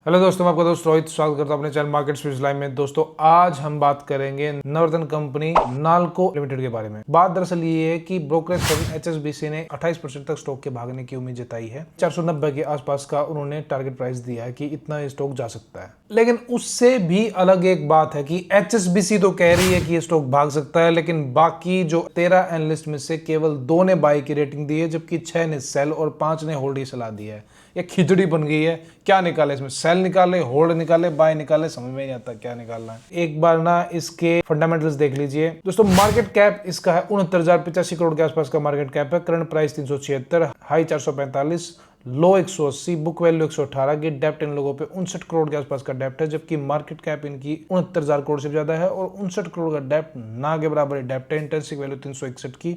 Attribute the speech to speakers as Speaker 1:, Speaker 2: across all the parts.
Speaker 1: Hello दोस्तों, मैं आपका दोस्त रोहित स्वागत करता हूं अपने चैनल मार्केट स्पेस लाइव में। दोस्तों आज हम बात करेंगे नवरत्न कंपनी नाल्को लिमिटेड के बारे में। बात दरअसल ये है कि ब्रोकरेज फर्म एचएसबीसी ने 28% तक स्टॉक के भागने की उम्मीद जताई है। 490 के आसपास का उन्होंने टारगेट प्राइस दिया है कि इतना स्टॉक जा सकता है। लेकिन उससे भी अलग एक बात है कि एचएसबीसी तो कह रही है कि ये स्टॉक भाग सकता है, लेकिन बाकी जो 13 एनालिस्ट में से केवल 2 ने बाई की रेटिंग दी है, जबकि 6 ने सेल और 5 ने होल्ड की सलाह दी है। ये खिचड़ी बन गई है। क्या निकाले इसमें? सेल निकाले, होल्ड निकाले, बाय निकाले, समझ में नहीं आता क्या निकालना है। एक बार ना इसके फंडामेंटल्स देख लीजिए दोस्तों। मार्केट कैप इसका है 69,085 करोड़ के आसपास का मार्केट कैप है। करंट प्राइस 376, हाई 445, लो 180, बुक वैल्यू 118 की। डेप्ट इन लोगों पे 59 करोड़ के आसपास का डेप्ट है, जबकि मार्केट कैप इनकी 69,000 करोड़ से ज्यादा है और 59 करोड़ का डेप्ट ना के बराबर डेप्ट है। इंट्रेंसिक वैल्यू 361 की,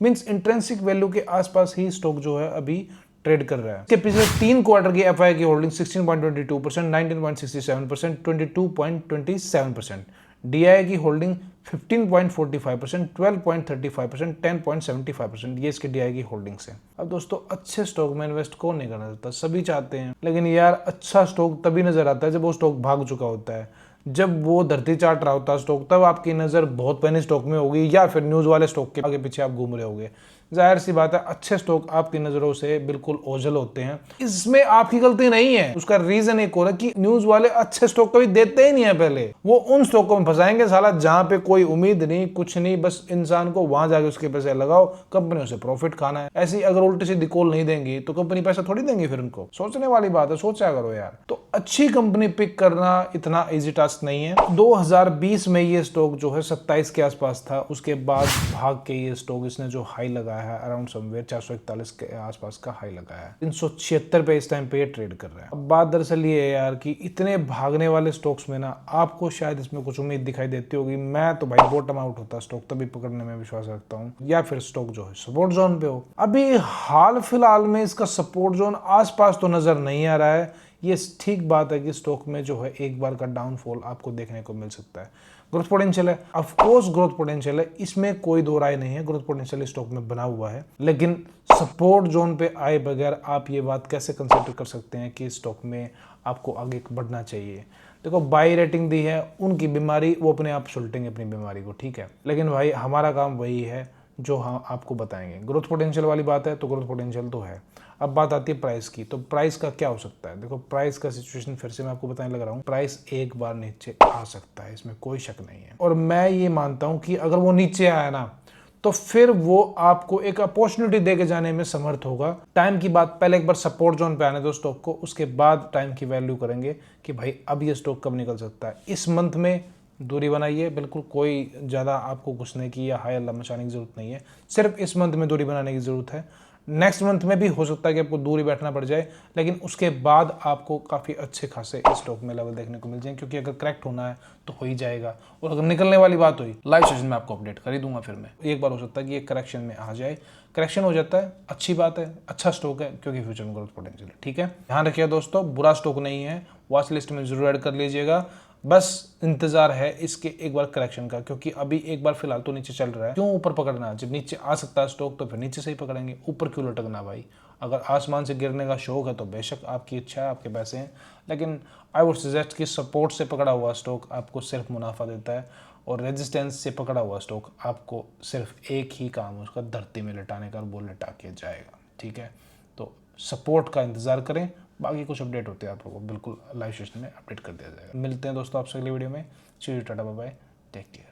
Speaker 1: मींस इंट्रेंसिक वैल्यू के आसपास ही स्टॉक जो है अभी ट्रेड कर रहा है। इसके पिछले 3 क्वार्टर की एफआई की होल्डिंग 16.22%, 19.67%, 22.27%। डीआई की होल्डिंग 15.45%, 12.35%, 10.75%। ये इसके डीआई की होल्डिंग्स है। अब दोस्तों अच्छे स्टॉक में इन्वेस्ट कौन नहीं करना चाहता? सभी चाहते हैं, लेकिन यार अच्छा स्टॉक तभी नजर आता है जब वो स्टॉक भाग चुका होता है। जब वो धरती चाट रहा होता है स्टॉक, तब आपकी नजर बहुत पहले स्टॉक में होगी, या फिर न्यूज वाले स्टॉक के आगे पीछे आप घूम रहे होगे। जाहिर सी बात है, अच्छे स्टॉक आपकी नजरों से बिल्कुल ओझल होते हैं। इसमें आपकी गलती नहीं है। उसका रीजन एक और है कि न्यूज वाले अच्छे स्टॉक कभी देते ही नहीं है। पहले वो उन स्टॉकों में फंसाएंगे साला जहां पे कोई उम्मीद नहीं, कुछ नहीं, बस इंसान को वहां जाके उसके पैसे लगाओ, कंपनियों से प्रॉफिट खाना है। ऐसी अगर उल्टी सीधी कॉल नहीं देंगी तो कंपनी पैसा थोड़ी देंगी फिर उनको। सोचने वाली बात है, सोचा करो यार। तो अच्छी कंपनी पिक करना इतना इजी टास्क नहीं है। 2020 में ये स्टॉक जो है 27 के आसपास था। उसके बाद भाग के ये स्टॉक इसने जो हाई लगाया है अराउंड समवेयर 441 के आसपास का हाई लगाया है। 376 पे इस टाइम पे ये ट्रेड कर रहा है। अब बात दरअसल ये है यार कि इतने भागने वाले स्टॉक्स में ना आपको शायद इसमें कुछ उम्मीद दिखाई देती होगी। मैं तो भाई बॉटम आउट होता स्टॉक तभी पकड़ने में विश्वास रखता हूँ, या फिर स्टॉक जो है सपोर्ट जोन पे हो। अभी हाल फिलहाल में इसका सपोर्ट जोन आसपास तो नजर नहीं आ रहा है। ये ठीक बात है कि स्टॉक में जो है एक बार का डाउनफॉल आपको देखने को मिल सकता है। ग्रोथ पोटेंशियल है, ऑफ कोर्स ग्रोथ पोटेंशियल है, इसमें कोई दो राय नहीं है। ग्रोथ पोटेंशियल स्टॉक में बना हुआ है, लेकिन सपोर्ट जोन पे आए बगैर आप ये बात कैसे कंसिडर कर सकते हैं कि स्टॉक में आपको आगे बढ़ना चाहिए? देखो, बाई रेटिंग दी है, उनकी बीमारी वो अपने आप सुलटेंगे अपनी बीमारी को, ठीक है। लेकिन भाई हमारा काम वही है जो हम आपको बताएंगे। ग्रोथ पोटेंशियल वाली बात है तो ग्रोथ पोटेंशियल तो है। अब बात आती है प्राइस की, तो प्राइस का क्या हो सकता है? देखो, प्राइस का सिचुएशन फिर से मैं आपको बताने लग रहा हूँ। प्राइस एक बार नीचे आ सकता है, इसमें कोई शक नहीं है। और मैं ये मानता हूँ कि अगर वो नीचे आया ना, तो फिर वो आपको एक अपॉर्चुनिटी देके जाने में समर्थ होगा। टाइम की बात, पहले एक बार सपोर्ट जोन पे आने दो स्टॉक को, उसके बाद टाइम की वैल्यू करेंगे कि भाई अब ये स्टॉक कब निकल सकता है। इस मंथ में दूरी बनाइए, बिल्कुल कोई ज़्यादा आपको घुसने की या हाई अल्लाह मचाने की जरूरत नहीं है। सिर्फ इस मंथ में दूरी बनाने की जरूरत है। नेक्स्ट मंथ में भी हो सकता है कि आपको दूरी बैठना पड़ जाए, लेकिन उसके बाद आपको काफ़ी अच्छे खासे स्टॉक में लेवल देखने को मिल जाए, क्योंकि अगर करेक्ट होना है तो हो ही जाएगा। और अगर निकलने वाली बात हुई, लाइव सेशन में आपको अपडेट कर ही दूंगा। फिर मैं एक बार हो सकता है कि एक करेक्शन में आ जाए, करेक्शन हो जाता है, अच्छी बात है, अच्छा स्टॉक है, क्योंकि फ्यूचर में ग्रोथ पोटेंशियल है, ठीक है। ध्यान रखिए दोस्तों, बुरा स्टॉक नहीं है, वॉच लिस्ट में जरूर ऐड कर लीजिएगा। बस इंतजार है इसके एक बार करेक्शन का, क्योंकि अभी एक बार फिलहाल तो नीचे चल रहा है। क्यों ऊपर पकड़ना? जब नीचे आ सकता है स्टॉक तो फिर नीचे से ही पकड़ेंगे, ऊपर क्यों लटकना भाई? अगर आसमान से गिरने का शौक है तो बेशक आपकी इच्छा है, आपके पैसे हैं, लेकिन आई वुड सजेस्ट कि सपोर्ट से पकड़ा हुआ स्टॉक आपको सिर्फ मुनाफा देता है, और रेजिस्टेंस से पकड़ा हुआ स्टॉक आपको सिर्फ एक ही काम है उसका, धरती में लिटाने का, और वो लिटा के जाएगा, ठीक है। तो सपोर्ट का इंतजार करें, बाकी कुछ अपडेट होते हैं आप लोगों को बिल्कुल लाइव सेशन में अपडेट कर दिया जाएगा। मिलते हैं दोस्तों आपसे अगली वीडियो में। चलिए tata bye bye, take care.